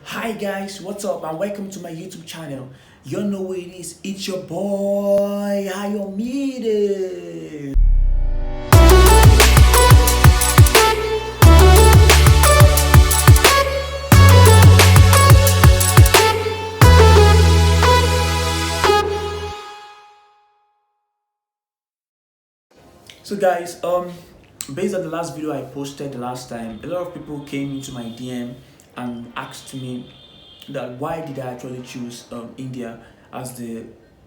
Hi guys, what's up and welcome to my YouTube channel. You know who it is, it's your boy Ayomide. So guys, based on the last video I posted the last time, a lot of people came into my DM and asked me that why did I actually choose India as the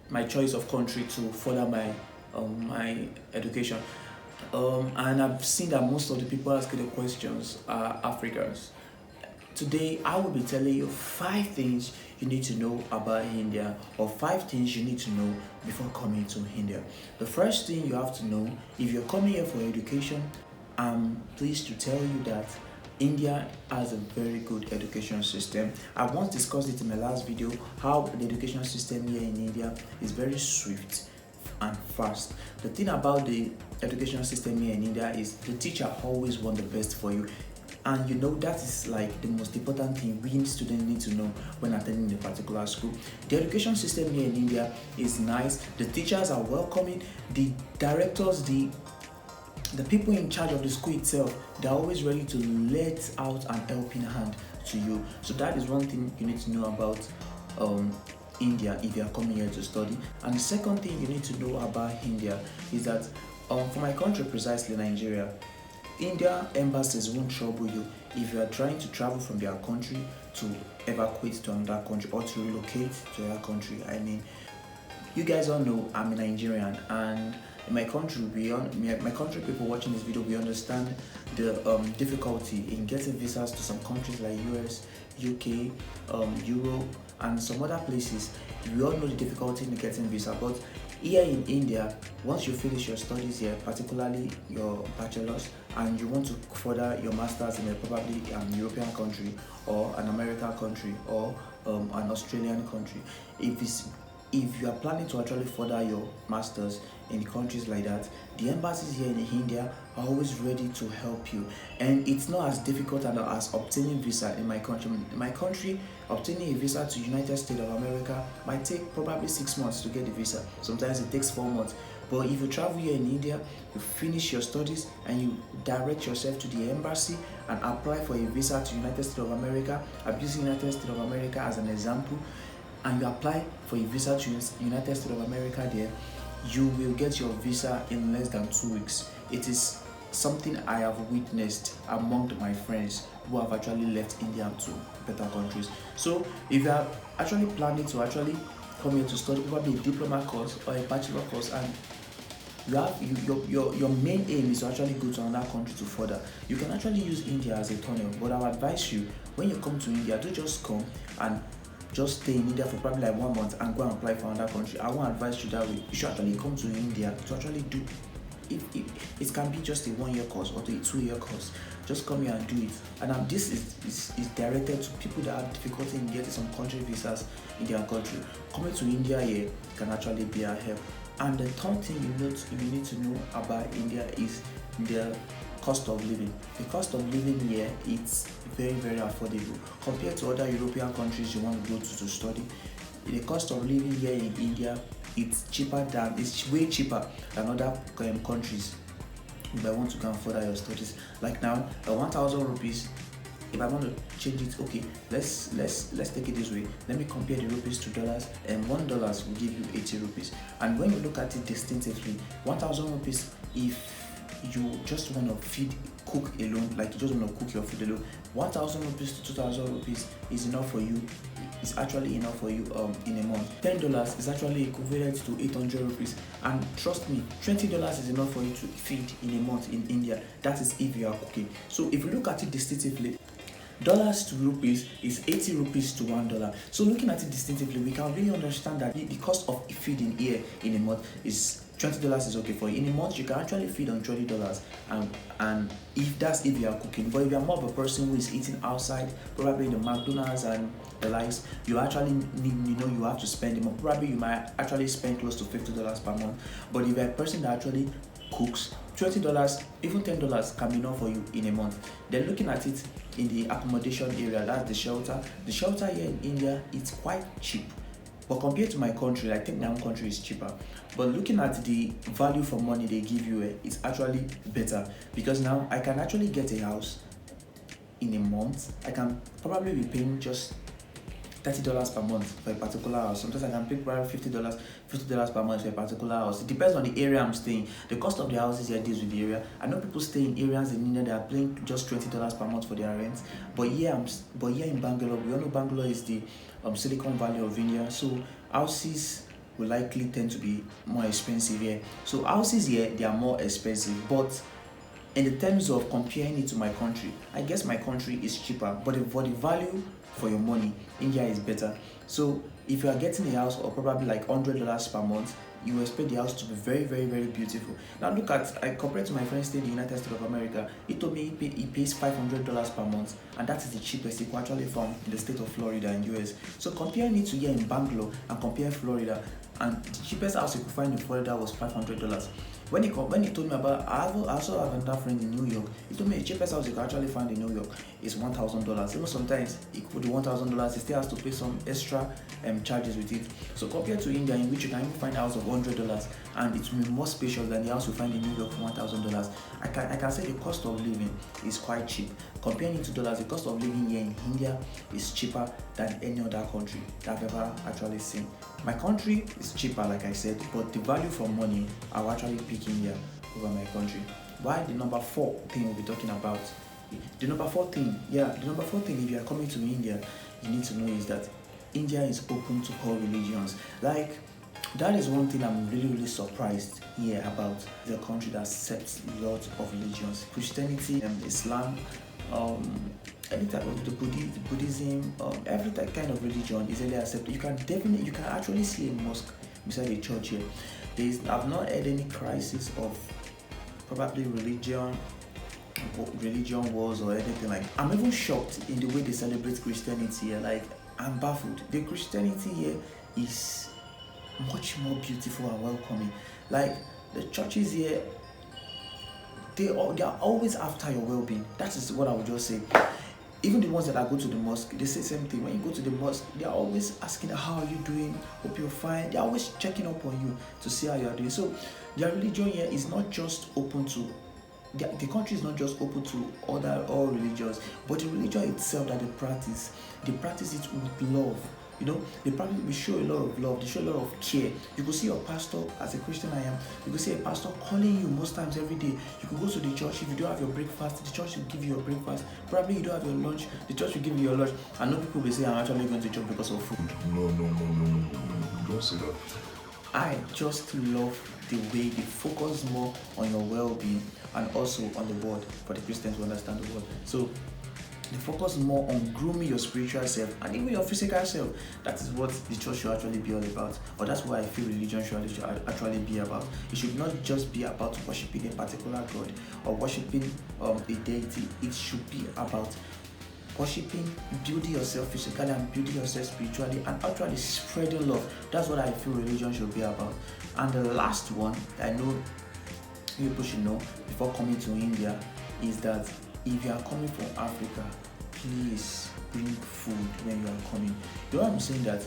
my choice of country to further my education. And I've seen that most of the people asking the questions are Africans. Today, I will be telling you 5 things you need to know about India, or 5 things you need to know before coming to India. The first thing you have to know, if you're coming here for education, I'm pleased to tell you that India has a very good education system. I once discussed it in my last video how the education system here in India is very swift and fast. The thing about the education system here in India is the teacher always want the best for you. And you know that is like the most important thing we students need to know when attending a particular school. The education system here in India is nice. The teachers are welcoming. The directors, the people in charge of the school itself, they're always ready to let out an helping hand to you. So that is one thing you need to know about India if you are coming here to study. And the second thing you need to know about India is that for my country, precisely Nigeria, India embassies won't trouble you if you are trying to travel from their country to evacuate to another country or to relocate to another country. I mean, you guys all know I'm a Nigerian, and in my country, my country people watching this video, we understand the difficulty in getting visas to some countries like US, UK, Europe, and some other places. We all know the difficulty in getting visa, but here in India, once you finish your studies here, particularly your bachelor's, and you want to further your master's in a probably an European country or an American country or an Australian country, if you are planning to actually further your masters in countries like that, the embassies here in India are always ready to help you. And it's not as difficult as obtaining visa in my country. In my country, obtaining a visa to United States of America might take probably 6 months to get the visa. Sometimes it takes 4 months. But if you travel here in India, you finish your studies and you direct yourself to the embassy and apply for a visa to United States of America. I'm using United States of America as an example, and you apply for a visa to United States of America there, you will get your visa in less than 2 weeks. It is something I have witnessed among my friends who have actually left India to better countries. So if you are actually planning to actually come here to study probably a diploma course or a bachelor course, and your main aim is to actually go to another country to further, you can actually use India as a tunnel. But I would advise you, when you come to India, don't just come and just stay in India for probably like 1 month and go and apply for another country. I won't advise you that way. You should actually come to India to actually do if it can be just a 1 year course or a 2 year course. Just come here and do it. And this is directed to people that have difficulty in getting some country visas in their country. Coming to India here can actually be a help. And the third thing you need to know about India is the cost of living. The cost of living here, it's very affordable compared to other European countries you want to go to study. The cost of living here in India, it's way cheaper than other countries if I want to go and further your studies. Like now, 1,000 rupees, if I want to change it, okay, let's take it this way. Let me compare the rupees to dollars, and $1 will give you 80 rupees. And when you look at it distinctively, 1,000 rupees, if you just want to cook alone, like you just want to cook your food alone, 1,000 rupees to 2,000 rupees is enough for you. It's actually enough for you in a month. $10 is actually equivalent to 800 rupees, and trust me, $20 is enough for you to feed in a month in India. That is if you are cooking. So if you look at it distinctively, dollars to rupees is 80 rupees to $1. So looking at it distinctively, we can really understand that the cost of feeding here in a month is $20 is okay for you. In a month, you can actually feed on $20, and if you are cooking. But if you are more of a person who is eating outside, probably the McDonald's and the likes, you actually need, you have to spend more. Probably you might actually spend close to $50 per month. But if you're a person that actually cooks, $20, even $10 can be enough for you in a month. Then looking at it in the accommodation area, that's the shelter. The shelter here in India, it's quite cheap. But compared to my country, I think my own country is cheaper. But looking at the value for money they give you, it's actually better, because now I can actually get a house in a month. I can probably be paying just $30 per month for a particular house. Sometimes I can pay probably $50 per month for a particular house. It depends on the area I'm staying. The cost of the houses here deals with the area. I know people stay in areas in India that are paying just $20 per month for their rent. But here in Bangalore, we all know Bangalore is the Silicon Valley of India. So houses will likely tend to be more expensive here. So houses here, they are more expensive. But in the terms of comparing it to my country, I guess my country is cheaper, but for the value for your money, India is better. So if you are getting a house of probably like $100 per month, you expect the house to be very, very, very beautiful. Now look at, I compared to my friend staying in the United States of America. He told me he pays $500 per month, and that is the cheapest he could actually find in the state of Florida in US. So comparing it to here in Bangalore and compare Florida, and the cheapest house you could find in Florida was $500. When he told me about, I also have another friend in New York. He told me the cheapest house you can actually find in New York is $1,000. Even sometimes it could be $1,000. He still has to pay some extra charges with it. So compared to India, in which you can even find a house of $100, and it will be more spacious than the house you find in New York for $1,000. I can say the cost of living is quite cheap. Comparing it to dollars, the cost of living here in India is cheaper than any other country that I've ever actually seen. My country is cheaper, like I said, but the value for money, I'll actually pick India over my country. Why? The number 4 thing we'll be talking about. The number four thing, if you are coming to India, you need to know is that India is open to all religions. Like, that is one thing I'm really, really surprised here about the country that accepts lots of religions. Christianity, Islam, any type of the Buddhism, every kind of religion is really accepted. You can actually see a mosque beside a church here. I've not had any crisis of probably religion wars or anything like that. I'm even shocked in the way they celebrate Christianity here. Like, I'm baffled. The Christianity here is much more beautiful and welcoming. Like, the churches here, they are always after your well-being. That is what I would just say. Even the ones that I go to the mosque, they say the same thing. When you go to the mosque, they are always asking, how are you doing? Hope you're fine. They're always checking up on you to see how you are doing. So their religion here is not just open to, the country is not just open to all religions, but the religion itself that they practice it with love. You know, we show a lot of love, they show a lot of care. You could see your pastor, as a Christian I am, you could see a pastor calling you most times every day. You could go to the church. If you don't have your breakfast, the church will give you your breakfast. Probably you don't have your lunch, the church will give you your lunch. I know people will say I'm actually going to church because of food. No, don't say that. I just love the way they focus more on your well-being and also on the word, for the Christians to understand the word. So they focus more on grooming your spiritual self and even your physical self. That is what the church should actually be all about. Or that's what I feel religion should actually be about. It should not just be about worshiping a particular God or worshiping a deity. It should be about worshiping, building yourself physically and building yourself spiritually, and actually spreading love. That's what I feel religion should be about. And the last one I know people should know before coming to India is that if you are coming from Africa, please bring food when you are coming. You know what I'm saying? That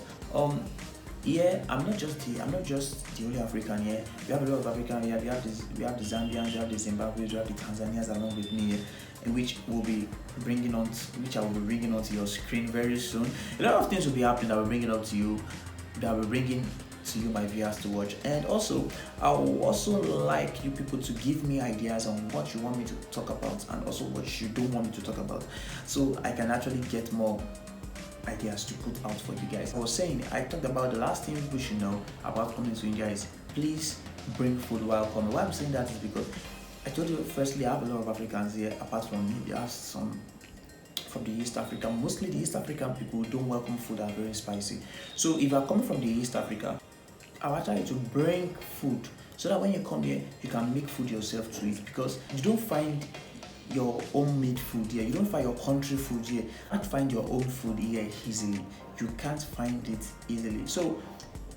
here I'm not just the only African here. We have a lot of African here. We have the Zambians, we have the Zimbabweans, we have the Tanzanians along with me here, in which I will be bringing onto your screen very soon. A lot of things will be happening that will bring it up to you. That will bring to you, my viewers, to watch. And also, I would also like you people to give me ideas on what you want me to talk about and also what you don't want me to talk about, so I can actually get more ideas to put out for you guys. I was saying, I talked about the last thing we should know about coming to India is please bring food while coming. Why I'm saying that is because I told you, firstly, I have a lot of Africans here. Apart from me, there are some from the East Africa. Mostly the East African people don't welcome food that are very spicy. So if you are coming from the East Africa, I want you to bring food so that when you come here, you can make food yourself to eat, because you don't find your homemade food here. You don't find your country food here. You can't find your own food here easily. You can't find it easily. So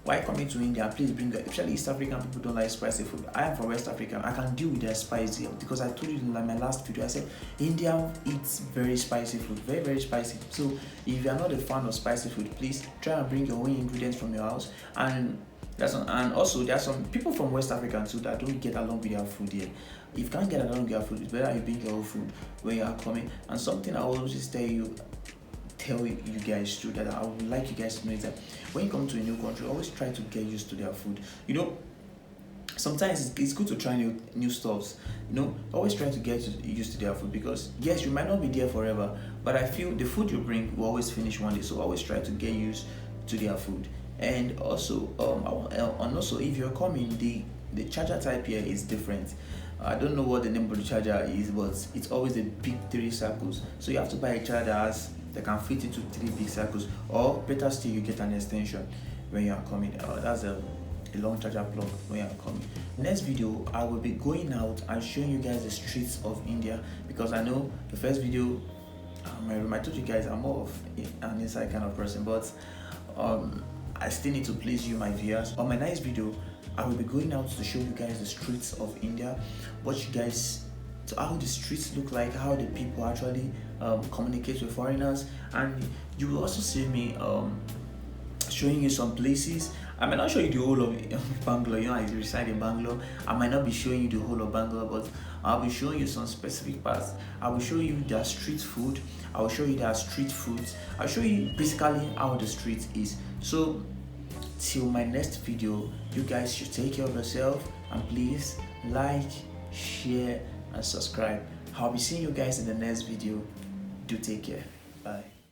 Why coming to India, please bring the, especially East African people don't like spicy food. I am from West Africa. I can deal with their spicy because I told you in like my last video, I said India eats very spicy food, very, very spicy. So if you are not a fan of spicy food, please try and bring your own ingredients from your house. And also there are some people from West Africa too that don't get along with their food here. If you can't get along with your food, it's better you bring your own food when you are coming. And something I always tell you guys too, that I would like you guys to know, is that when you come to a new country, always try to get used to their food. You know, sometimes it's good to try new stuffs. You know, always try to get used to their food, because yes, you might not be there forever, but I feel the food you bring will always finish one day. So always try to get used to their food. And also if you're coming, the charger type here is different. I don't know what the name of the charger is, but it's always a big 3 circles. So you have to buy a charger that can fit into 3 big circles, or better still, you get an extension when you are coming. That's a long charger plug when you are coming. Next video, I will be going out and showing you guys the streets of India, because I know the first video, I told you guys I'm more of an inside kind of person, but I still need to please you, my viewers. On my next video, I will be going out to show you guys the streets of India, what you guys, so how the streets look like, how the people actually communicate with foreigners, and you will also see me showing you some places. I might not show you the whole of Bangalore. You know, I reside in Bangalore. I might not be showing you the whole of Bangalore, but I'll be showing you some specific parts. I will show you their street food. I will show you their street foods. I'll show you basically how the street is. So till my next video, you guys should take care of yourself, and please like, share and subscribe. I'll be seeing you guys in the next video. Do take care. Bye.